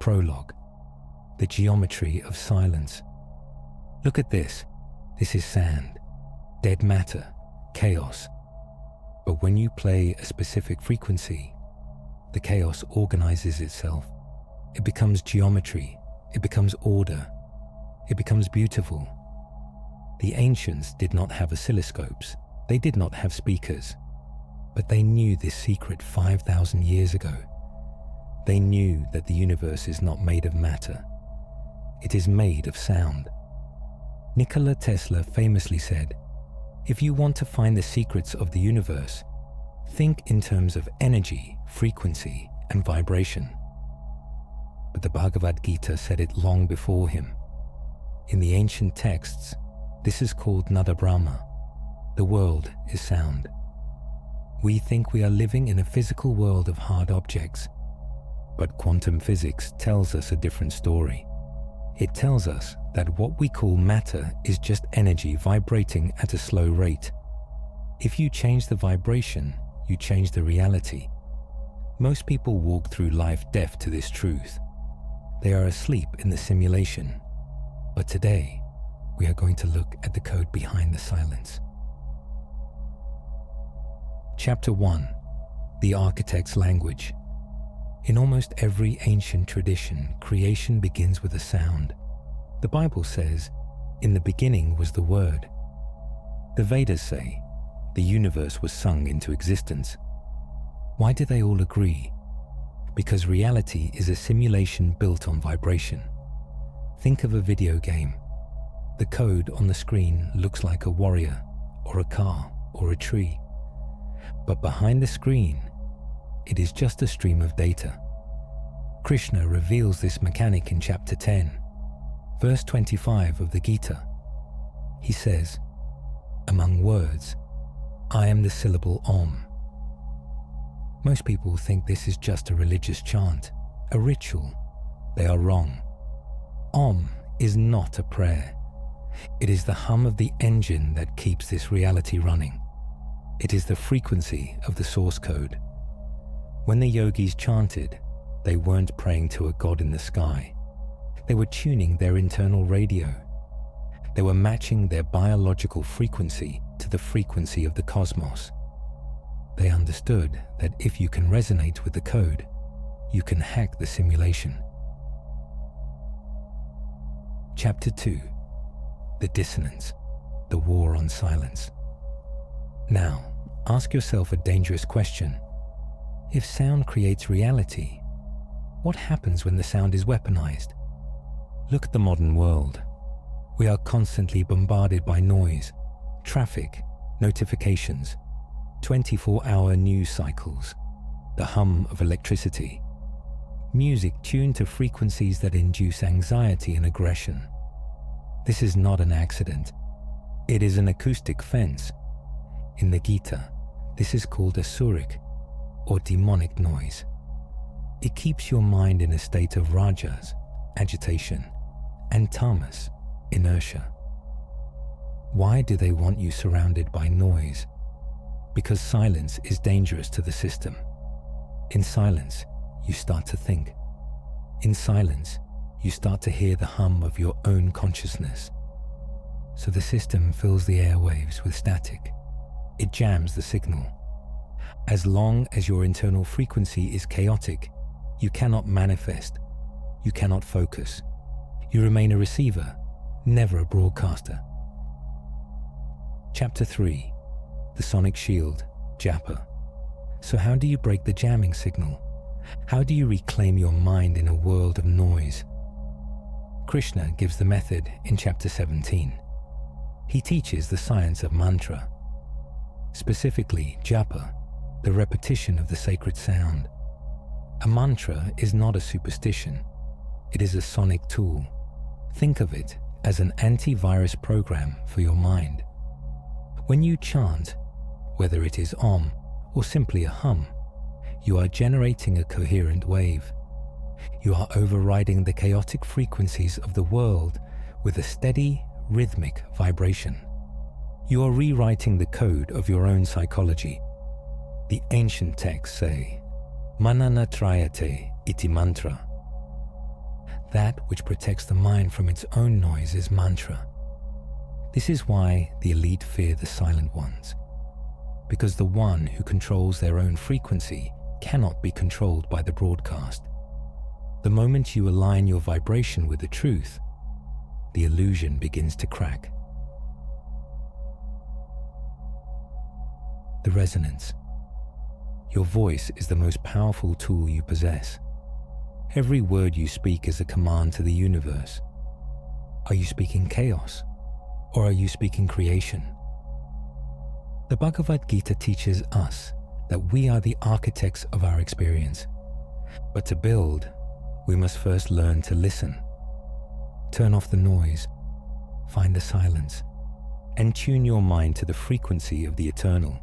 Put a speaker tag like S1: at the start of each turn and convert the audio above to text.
S1: Prologue, the geometry of silence. Look at this. This is sand, dead matter, chaos. But when you play a specific frequency, the chaos organizes itself. It becomes geometry. It becomes order. It becomes beautiful. The ancients did not have oscilloscopes. They did not have speakers. But they knew this secret 5,000 years ago. They knew that the universe is not made of matter. It is made of sound. Nikola Tesla famously said, "If you want to find the secrets of the universe, think in terms of energy, frequency, and vibration." But the Bhagavad Gita said it long before him. In the ancient texts, this is called Nada Brahma. The world is sound. We think we are living in a physical world of hard objects, but quantum physics tells us a different story. It tells us that what we call matter is just energy vibrating at a slow rate. If you change the vibration, you change the reality. Most people walk through life deaf to this truth. They are asleep in the simulation. But today, we are going to look at the code behind the silence. Chapter 1. The Architect's Language. In almost every ancient tradition, creation begins with a sound. The Bible says, "In the beginning was the Word." The Vedas say, the universe was sung into existence. Why do they all agree? Because reality is a simulation built on vibration. Think of a video game. The code on the screen looks like a warrior, or a car, or a tree. But behind the screen, it is just a stream of data. Krishna reveals this mechanic in chapter 10, verse 25 of the Gita. He says, "Among words, I am the syllable Om." Most people think this is just a religious chant, a ritual. They are wrong. Om is not a prayer. It is the hum of the engine that keeps this reality running. It is the frequency of the source code. When the yogis chanted, they weren't praying to a god in the sky. They were tuning their internal radio. They were matching their biological frequency to the frequency of the cosmos. They understood that if you can resonate with the code, you can hack the simulation. Chapter 2. The Dissonance, the War on Silence. Now, ask yourself a dangerous question. If sound creates reality, what happens when the sound is weaponized? Look at the modern world. We are constantly bombarded by noise, traffic, notifications, 24-hour news cycles, the hum of electricity, music tuned to frequencies that induce anxiety and aggression. This is not an accident. It is an acoustic fence. In the Gita, this is called asuric, or demonic noise. It keeps your mind in a state of rajas, agitation, and tamas, inertia. Why do they want you surrounded by noise? Because silence is dangerous to the system. In silence, you start to think. In silence, you start to hear the hum of your own consciousness. So the system fills the airwaves with static. It jams the signal. As long as your internal frequency is chaotic, you cannot manifest. You cannot focus. You remain a receiver, never a broadcaster. Chapter 3. The Sonic Shield, Japa. So how do you break the jamming signal? How do you reclaim your mind in a world of noise? Krishna gives the method in chapter 17. He teaches the science of mantra, specifically japa, the repetition of the sacred sound. A mantra is not a superstition. It is a sonic tool. Think of it as an antivirus program for your mind. When you chant, whether it is Om or simply a hum, you are generating a coherent wave. You are overriding the chaotic frequencies of the world with a steady, rhythmic vibration. You are rewriting the code of your own psychology. The ancient texts say, Manana trayate iti mantra. That which protects the mind from its own noise is mantra. This is why the elite fear the silent ones, because the one who controls their own frequency cannot be controlled by the broadcast. The moment you align your vibration with the truth, the illusion begins to crack. The resonance. Your voice is the most powerful tool you possess. Every word you speak is a command to the universe. Are you speaking chaos, or are you speaking creation? The Bhagavad Gita teaches us that we are the architects of our experience. But to build, we must first learn to listen. Turn off the noise, find the silence, and tune your mind to the frequency of the eternal.